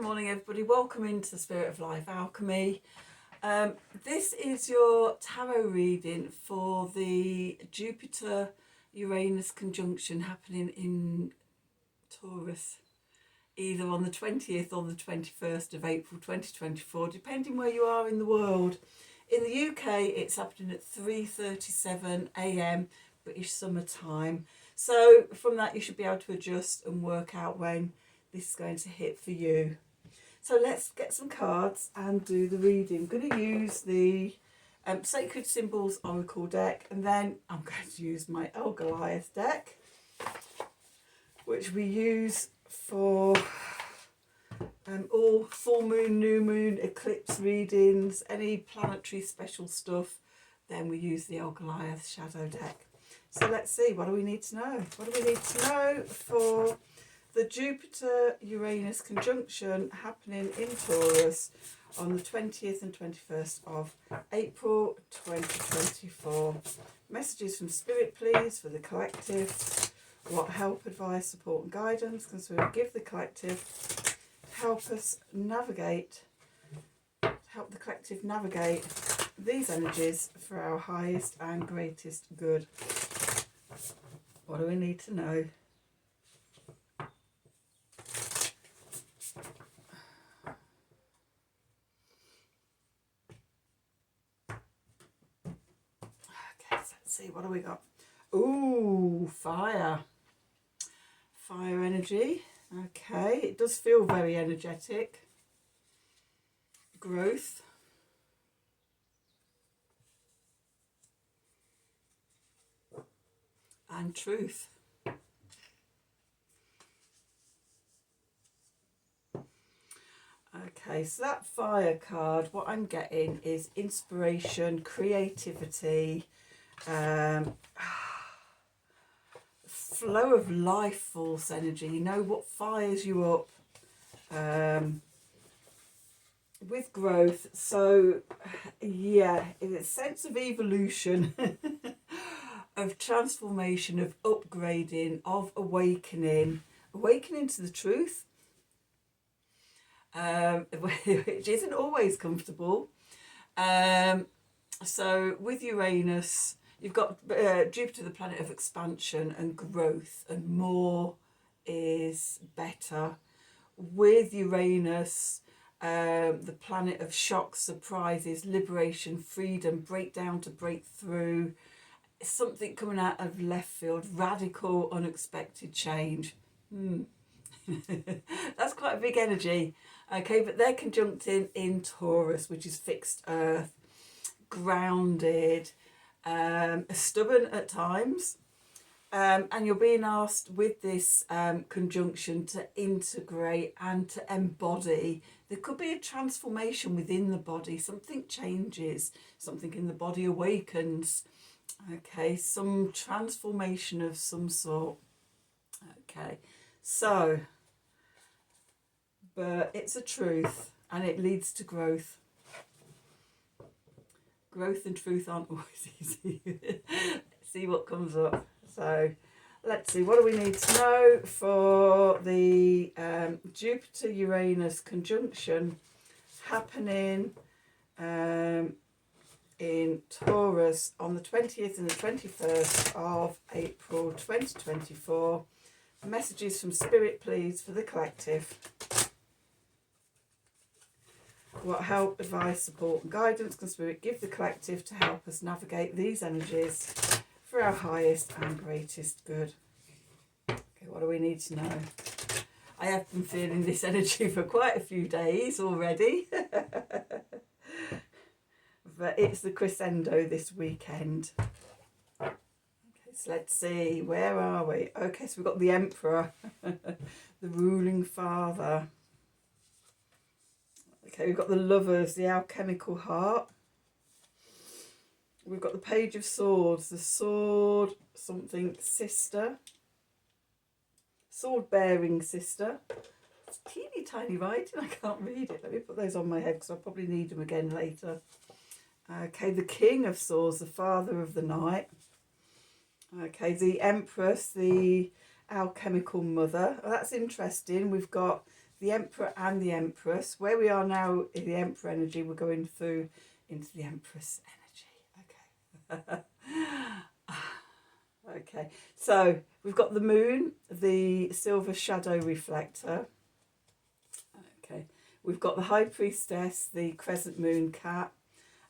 morning everybody, welcome into the Spirit of Life Alchemy. This is your tarot reading for the Jupiter-Uranus conjunction happening in Taurus, either on the 20th or the 21st of April 2024, depending where you are in the world. In the UK, it's happening at 3:37 a.m. British summer time. So from that, you should be able to adjust and work out when this is going to hit for you. So let's get some cards and do the reading. I'm going to use the Sacred Symbols Oracle deck, and then I'm going to use my El Goliath deck, which we use for all full moon, new moon, eclipse readings, any planetary special stuff. Then we use the El Goliath shadow deck. So let's see, what do we need to know? What do we need to know for the Jupiter-Uranus conjunction happening in Taurus on the 20th and 21st of April 2024? Messages from Spirit, please, for the collective. What help, advice, support and guidance can Spirit give the collective to help us navigate, help the collective navigate these energies for our highest and greatest good? What do we need to know? See, what do we got? Ooh, fire. Fire energy. Okay, it does feel very energetic. Growth. And truth. Okay, so that fire card, what I'm getting is inspiration, creativity, flow of life force energy. You know what fires you up with growth. So yeah, in a sense of evolution, of transformation, of upgrading, of awakening to the truth, which isn't always comfortable. So with Uranus, you've got Jupiter, the planet of expansion and growth, and more is better. With Uranus, the planet of shocks, surprises, liberation, freedom, breakdown to breakthrough, something coming out of left field, radical, unexpected change. That's quite a big energy. Okay, but they're conjuncting in Taurus, which is fixed earth, grounded, stubborn at times, and you're being asked with this conjunction to integrate and to embody. There could be a transformation within the body. Something changes, something in the body awakens. Okay, some transformation of some sort. Okay, so, but it's a truth and it leads to growth. Growth and truth aren't always easy. See what comes up. So let's see, what do we need to know for the Jupiter-Uranus conjunction happening in Taurus on the 20th and the 21st of April 2024. Messages from Spirit, please, for the collective. What help, advice, support and guidance can Spirit give the collective to help us navigate these energies for our highest and greatest good? Okay, what do we need to know? I have been feeling this energy for quite a few days already. But it's the crescendo this weekend. Okay, so let's see, where are we? Okay, so we've got the Emperor, the ruling father. Okay, we've got the Lovers, the alchemical heart. We've got the Page of Swords, the sword something sister. Sword bearing sister. It's teeny tiny writing, I can't read it. Let me put those on my head because I'll probably need them again later. Okay, the King of Swords, the father of the night. Okay, the Empress, the alchemical mother. Oh, that's interesting. We've got the Emperor and the Empress. Where we are now in the Emperor energy, we're going through into the Empress energy. Okay. Okay, so we've got the Moon, the silver shadow reflector. Okay, we've got the High Priestess, the crescent moon cat,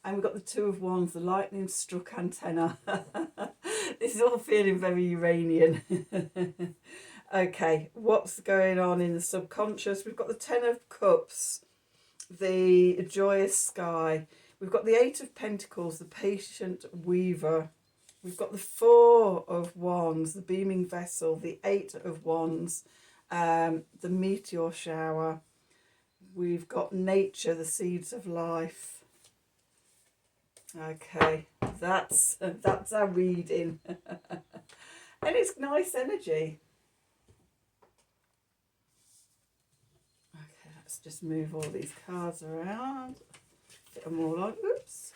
and we've got the Two of Wands, the lightning struck antenna. This is all feeling very Uranian. Okay, what's going on in the subconscious? We've got the Ten of Cups, the joyous sky. We've got the Eight of Pentacles, the patient weaver. We've got the Four of Wands, the beaming vessel, the Eight of Wands, the meteor shower. We've got nature, the seeds of life. Okay, that's our reading. And it's nice energy. Okay, let's just move all these cards around. Get them all on. Oops.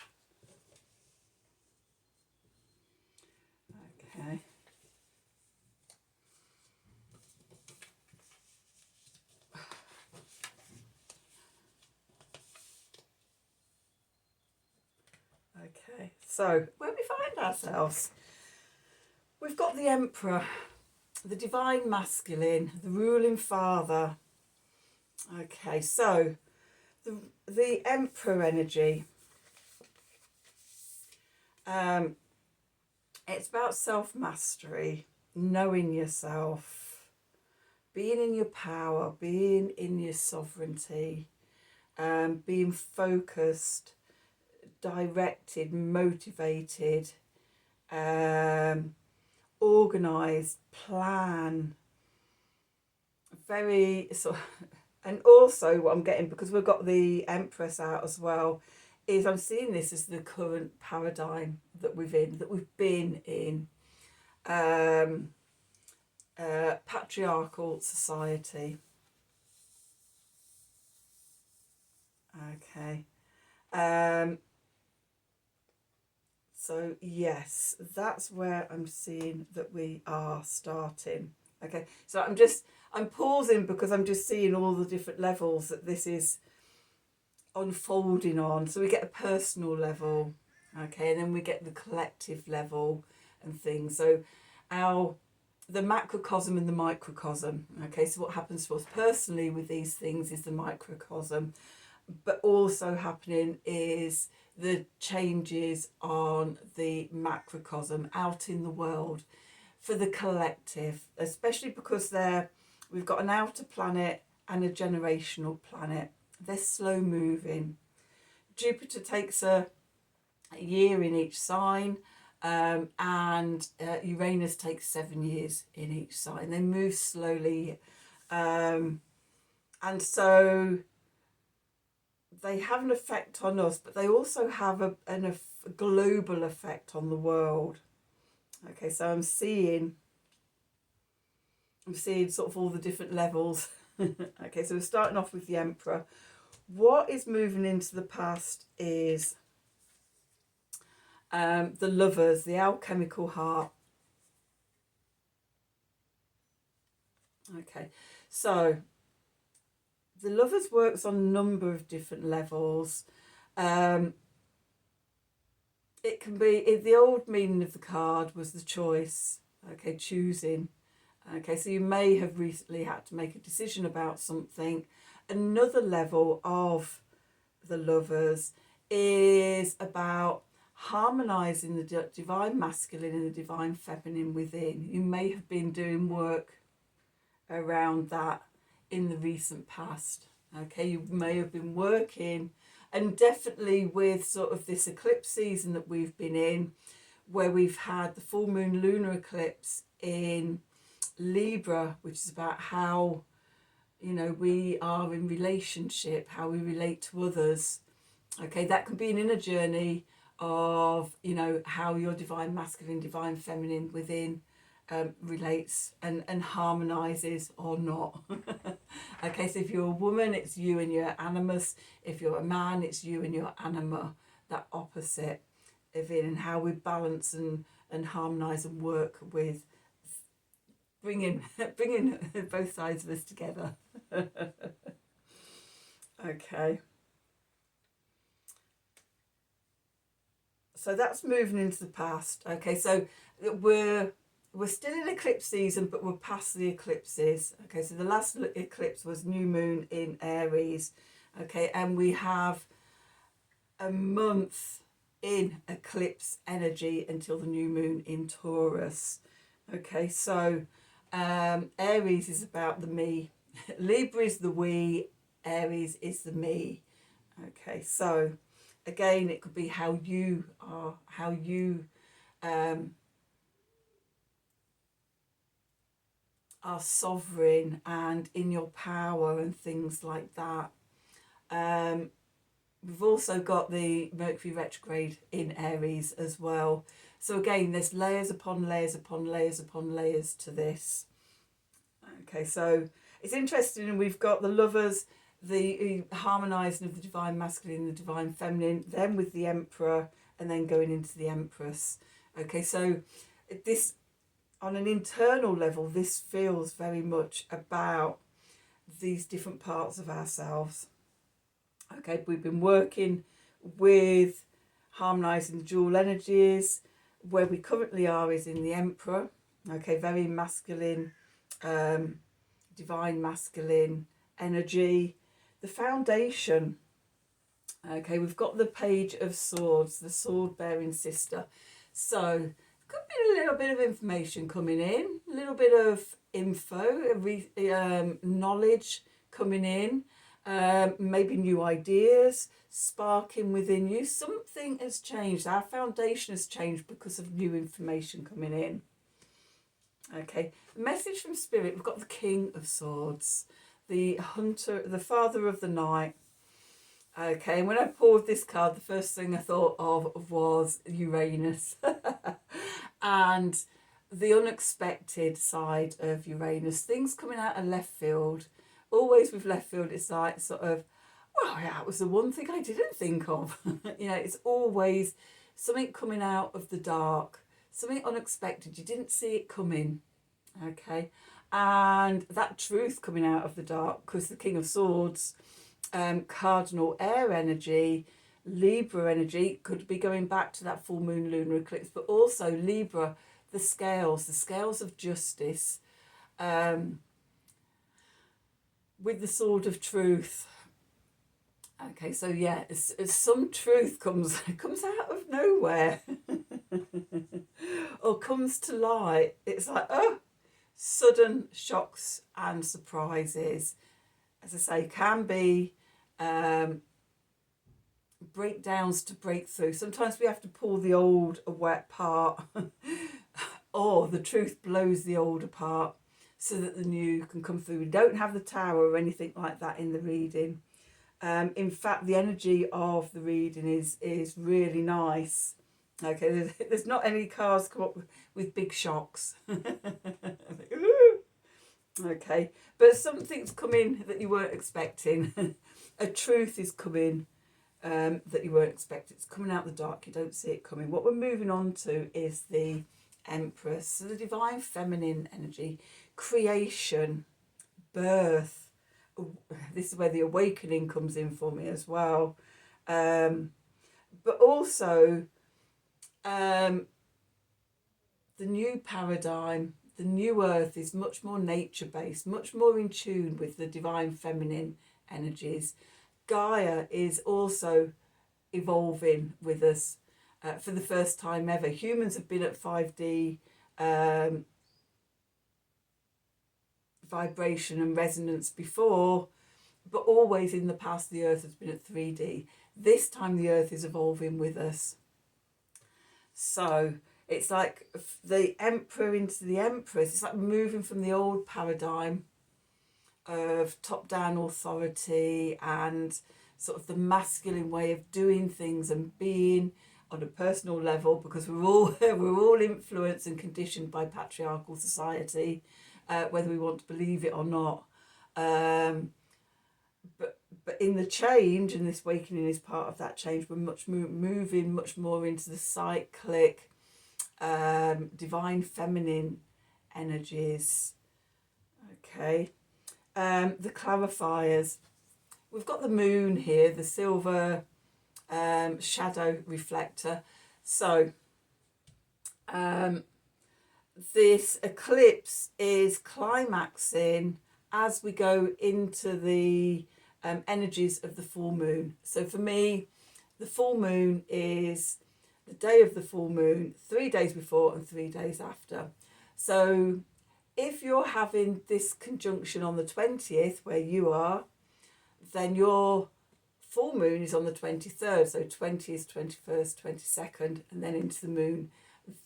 Okay. Okay, so where we find ourselves, we've got the Emperor, the divine masculine, the ruling father. Okay, so the Emperor energy, it's about self-mastery, knowing yourself, being in your power, being in your sovereignty, being focused, directed, motivated, organised, plan, very sort of, and also what I'm getting, because we've got the Empress out as well, is I'm seeing this as the current paradigm that we've been in. Patriarchal society. Okay. So yes, that's where I'm seeing that we are starting. Okay, so I'm pausing because I'm just seeing all the different levels that this is unfolding on. So we get a personal level, okay, and then we get the collective level and things. So the macrocosm and the microcosm. Okay, so what happens to us personally with these things is the microcosm, but also happening is the changes on the macrocosm out in the world for the collective, especially because we've got an outer planet and a generational planet. They're slow moving. Jupiter takes a year in each sign, and Uranus takes 7 years in each sign. They move slowly, and so they have an effect on us, but they also have a global effect on the world. Okay, so I'm seeing sort of all the different levels. Okay, so we're starting off with the Emperor. What is moving into the past is the Lovers, the alchemical heart. Okay, so the Lovers works on a number of different levels. It can be, the old meaning of the card was the choice, okay, choosing. Okay, so you may have recently had to make a decision about something. Another level of the Lovers is about harmonizing the divine masculine and the divine feminine within. You may have been doing work around that in the recent past. Okay, you may have been working, and definitely with sort of this eclipse season that we've been in, where we've had the full moon lunar eclipse in Libra, which is about how, you know, we are in relationship, how we relate to others. Okay, that can be an inner journey of, you know, how your divine masculine, divine feminine within relates and harmonizes or not. Okay, so if you're a woman, it's you and your animus. If you're a man, it's you and your anima, that opposite of it, and how we balance and harmonize and work with bringing both sides of us together. Okay. So that's moving into the past. Okay, so we're still in eclipse season, but we're past the eclipses. Okay, so the last eclipse was new moon in Aries. Okay, and we have a month in eclipse energy until the new moon in Taurus. Okay, so Aries is about the me, Libra is the we, Aries is the me. Okay, so again, it could be how you are, how you are sovereign and in your power and things like that. We've also got the Mercury retrograde in Aries as well. So again, there's layers upon layers upon layers upon layers to this. Okay, so it's interesting. We've got the lovers, the harmonizing of the divine masculine and the divine feminine, then with the emperor, and then going into the empress. Okay, so this, on an internal level, this feels very much about these different parts of ourselves. Okay, we've been working with harmonizing the dual energies. Where we currently are is in the emperor. Okay, very masculine, divine masculine energy. The foundation. Okay, we've got the Page of Swords, the sword bearing sister. So could be a little bit of information coming in, a little bit of info, knowledge coming in, maybe new ideas sparking within you. Something has changed. Our foundation has changed because of new information coming in. Okay, message from Spirit. We've got the King of Swords, the hunter, the father of the night. Okay, and when I pulled this card, the first thing I thought of was Uranus. And the unexpected side of Uranus, things coming out of left field. Always with left field, it's like sort of, well, yeah, it was the one thing I didn't think of. You know, it's always something coming out of the dark, something unexpected. You didn't see it coming. Okay, and that truth coming out of the dark, because the King of Swords, cardinal air energy, Libra energy, could be going back to that full moon lunar eclipse, but also Libra, the scales of justice, with the sword of truth. Okay, so yeah, some truth comes out of nowhere or comes to light. It's like, oh, sudden shocks and surprises. As I say, can be breakdowns to break through. Sometimes we have to pull the old apart or the truth blows the old apart so that the new can come through. We don't have the tower or anything like that in the reading. In fact, the energy of the reading is really nice. Okay, there's not any cards come up with big shocks. Okay, but something's coming that you weren't expecting. A truth is coming that you weren't expecting. It's coming out the dark. You don't see it coming. What we're moving on to is the Empress. So the divine feminine energy, creation, birth. This is where the awakening comes in for me as well. But also the new paradigm, the new earth is much more nature-based, much more in tune with the divine feminine energies. Gaia is also evolving with us for the first time ever. Humans have been at 5D vibration and resonance before, but always in the past the earth has been at 3D. This time the earth is evolving with us. So it's like the emperor into the empress. It's like moving from the old paradigm of top-down authority and sort of the masculine way of doing things and being on a personal level, because we're all influenced and conditioned by patriarchal society, whether we want to believe it or not. But in the change, and this awakening is part of that change, we're moving much more into the cyclic, divine feminine energies. Okay. The clarifiers. we've got the moon here, the silver shadow reflector. So this eclipse is climaxing as we go into the energies of the full moon. So for me, the full moon is the day of the full moon, 3 days before and 3 days after. So if you're having this conjunction on the 20th where you are, then your full moon is on the 23rd. So 20th, 21st, 22nd, and then into the moon.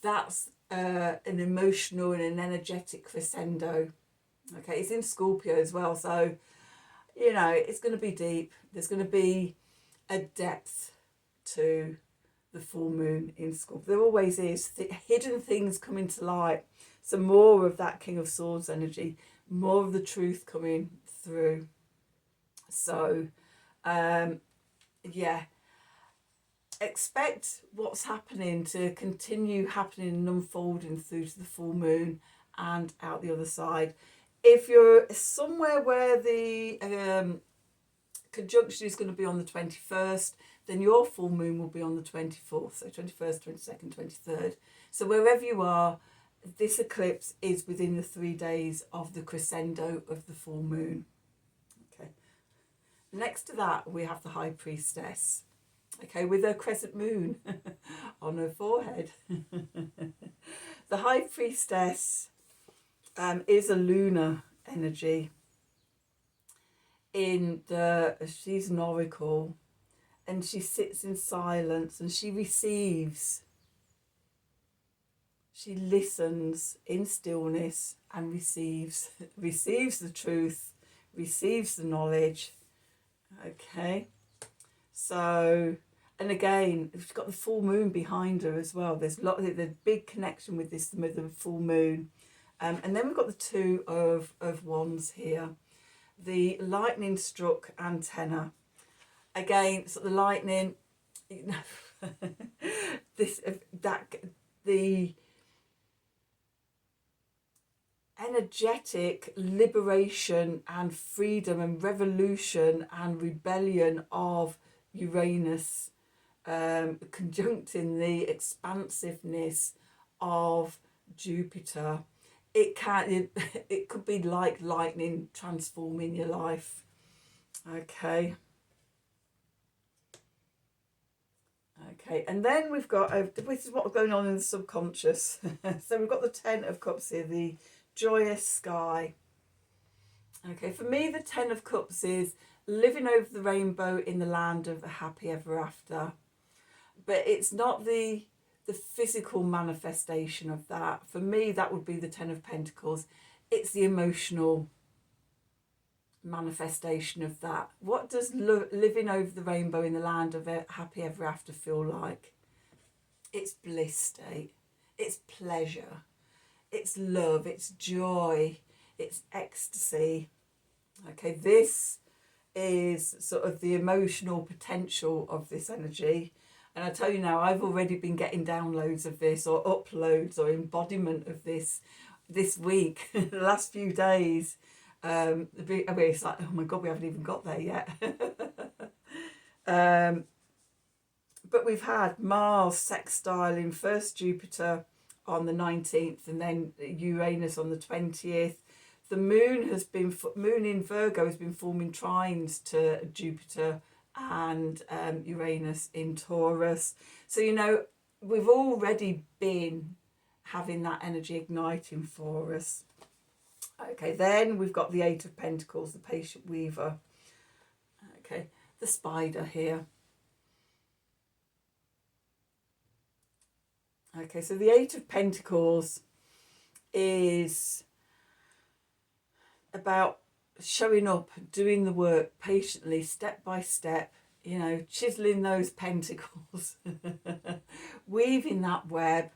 That's an emotional and an energetic crescendo. Okay, it's in Scorpio as well. So, you know, it's going to be deep. There's going to be a depth to the full moon in Scorpio. There always is. Hidden things coming to light. So more of that King of Swords energy, more of the truth coming through. So, yeah, expect what's happening to continue happening and unfolding through to the full moon and out the other side. If you're somewhere where the conjunction is going to be on the 21st, then your full moon will be on the 24th, so 21st, 22nd, 23rd. So wherever you are, this eclipse is within the 3 days of the crescendo of the full moon. Okay. Next to that, we have the High Priestess, okay, with her crescent moon on her forehead. The High Priestess is a lunar energy. She's an oracle, and she sits in silence and she receives. She listens in stillness and receives the truth, receives the knowledge. Okay, so, and again, she's got the full moon behind her as well. There's the big connection with this, with the full moon. And then we've got the Two of Wands here, the lightning struck antenna. Again, so the lightning, you know, the energetic liberation and freedom and revolution and rebellion of Uranus, conjuncting the expansiveness of Jupiter. It could be like lightning transforming your life. Okay, and then we've got, this is what's going on in the subconscious. So we've got the Ten of Cups here, the joyous sky. Okay, for me, the Ten of Cups is living over the rainbow in the land of a happy ever after. But it's not the physical manifestation of that. For me, that would be the Ten of Pentacles. It's the emotional manifestation of that. What does living over the rainbow in the land of a happy ever after feel like? It's bliss state. It's pleasure. It's love. It's joy. It's ecstasy. Okay, this is sort of the emotional potential of this energy. And I tell you now, I've already been getting downloads of this, or uploads, or embodiment of this week, the last few days. I mean, it's like, oh my God, we haven't even got there yet. But we've had Mars sextiling first Jupiter on the 19th, and then Uranus on the 20th. The moon in Virgo has been forming trines to Jupiter and Uranus in Taurus. So, you know, we've already been having that energy igniting for us. Okay, then we've got the Eight of Pentacles, the patient weaver. Okay, the spider here. Okay, so the Eight of Pentacles is about showing up, doing the work patiently, step by step, you know, chiseling those pentacles, weaving that web.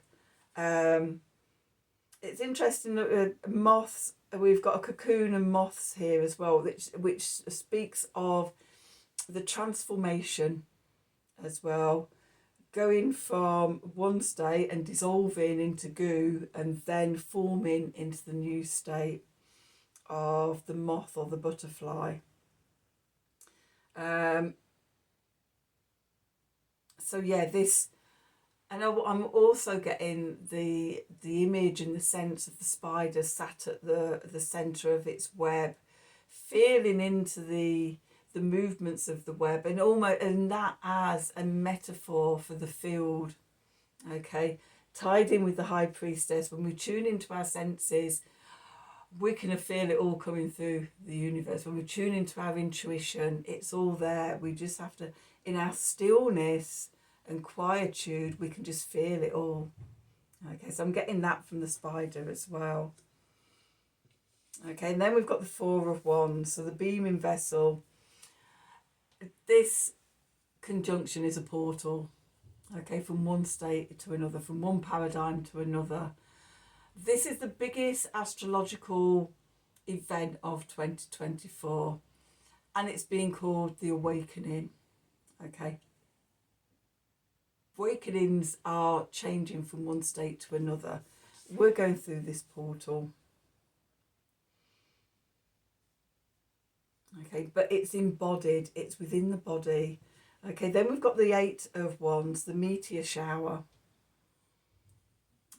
It's interesting that moths, we've got a cocoon and moths here as well, which speaks of the transformation as well, going from one state and dissolving into goo and then forming into the new state of the moth or the butterfly. So yeah, this, and I'm also getting the image and the sense of the spider sat at the center of its web, feeling into the movements of the web, and almost, and that as a metaphor for the field. Okay, tied in with the high priestess, when we tune into our senses, we can feel it all coming through the universe. When we tune into our intuition, it's all there. We just have to, in our stillness and quietude, we can just feel it all. Okay, so I'm getting that from the spider as well. Okay, and then we've got the Four of Wands, so the beaming vessel. This conjunction is a portal, okay, from one state to another, from one paradigm to another. This is the biggest astrological event of 2024, and it's being called the awakening. Okay, awakenings are changing from one state to another. We're going through this portal. Okay, but it's embodied, it's within the body. Okay, then we've got the Eight of Wands, the meteor shower.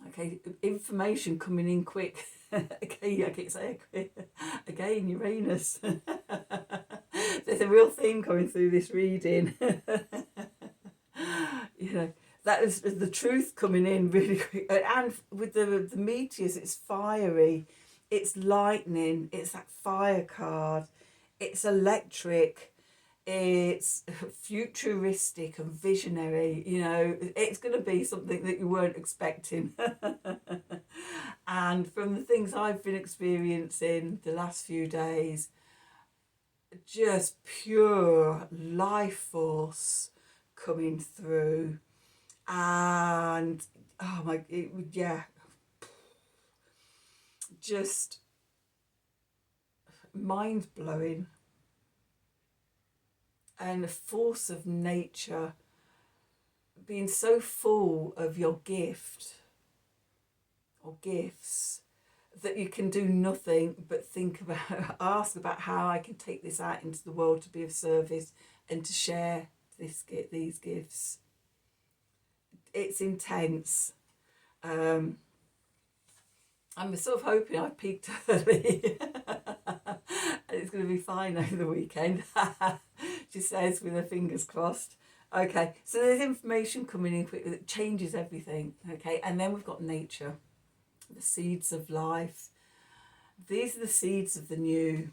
Okay, information coming in quick. Okay, I keep saying again, Uranus. There's a real theme coming through this reading. You know, that is the truth coming in really quick. And with the meteors, it's fiery, it's lightning, it's that fire card, it's electric, it's futuristic and visionary. You know, it's going to be something that you weren't expecting. And from the things I've been experiencing the last few days, just pure life force coming through. And oh my, yeah, just mind blowing. And a force of nature being so full of your gift or gifts that you can do nothing but think about, ask about how I can take this out into the world to be of service and to share these gifts. It's intense. I'm sort of hoping I peaked early. And it's going to be fine over the weekend. She says with her fingers crossed. Okay, so there's information coming in quickly that changes everything. Okay, and then we've got nature, the seeds of life. These are the seeds of the new.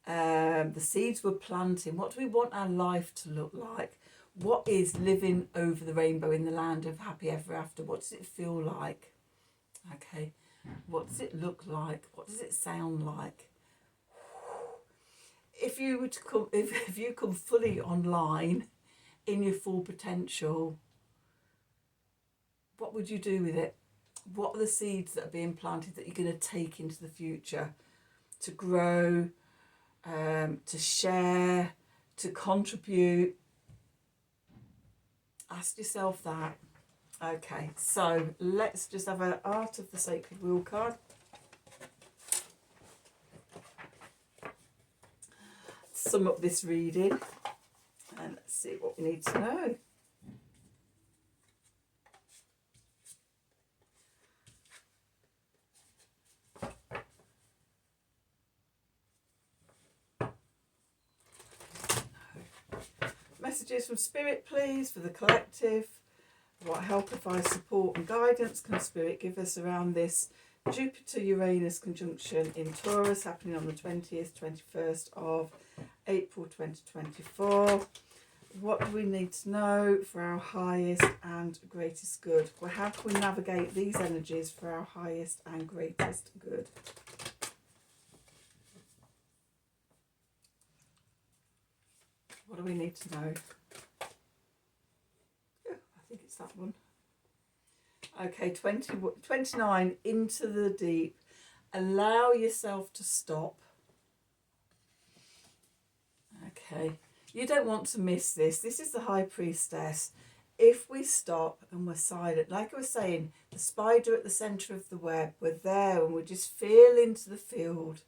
The seeds we're planting. What do we want our life to look like? What is living over the rainbow in the land of happy ever after? What does it feel like? Okay, what does it look like? What does it sound like? If you were to come, if you come fully online in your full potential, what would you do with it? What are the seeds that are being planted that you're going to take into the future to grow, to share, to contribute? Ask yourself that. Okay, so let's just have an Art of the Sacred Wheel card. Sum up this reading and let's see what we need to know. Messages from Spirit, please, for the collective. What help, advice, support and guidance can Spirit give us around this Jupiter-Uranus conjunction in Taurus happening on the 20th, 21st of April 2024? What do we need to know for our highest and greatest good? Well, how can we navigate these energies for our highest and greatest good? What do we need to know? Yeah, I think it's that one. Okay, 29, into the deep. Allow yourself to stop. Okay, you don't want to miss this. This is the High Priestess. If we stop and we're silent, like I was saying, the spider at the centre of the web, we're there and we just feel into the field.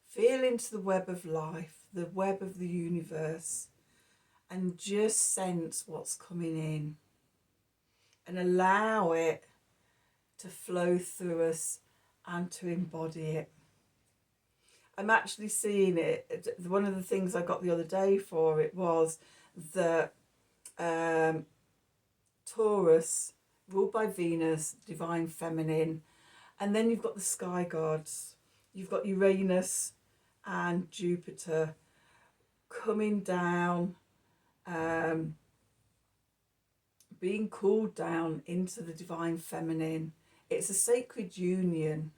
Feel into the web of life, the web of the universe, and just sense what's coming in and allow it to flow through us and to embody it. I'm actually seeing it. One of the things I got the other day for it was that Taurus, ruled by Venus, divine feminine, and then you've got the sky gods. You've got Uranus and Jupiter coming down, being called down into the divine feminine. It's a sacred union.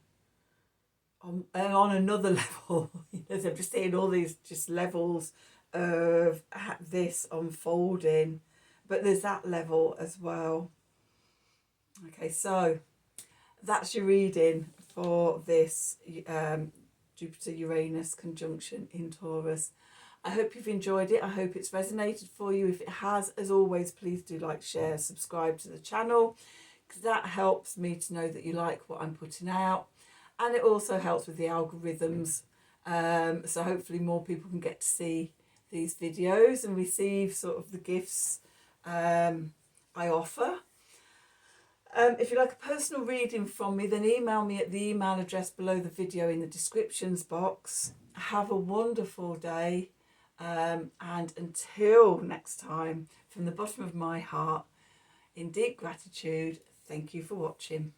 And on another level, I'm just seeing all these just levels of this unfolding, but there's that level as well. Okay, so that's your reading for this Jupiter-Uranus conjunction in Taurus. I hope you've enjoyed it. I hope it's resonated for you. If it has, as always, please do like, share, subscribe to the channel, because that helps me to know that you like what I'm putting out. And it also helps with the algorithms. So hopefully more people can get to see these videos and receive sort of the gifts I offer. If you'd like a personal reading from me, then email me at the email address below the video in the descriptions box. Have a wonderful day. And until next time, from the bottom of my heart, in deep gratitude, thank you for watching.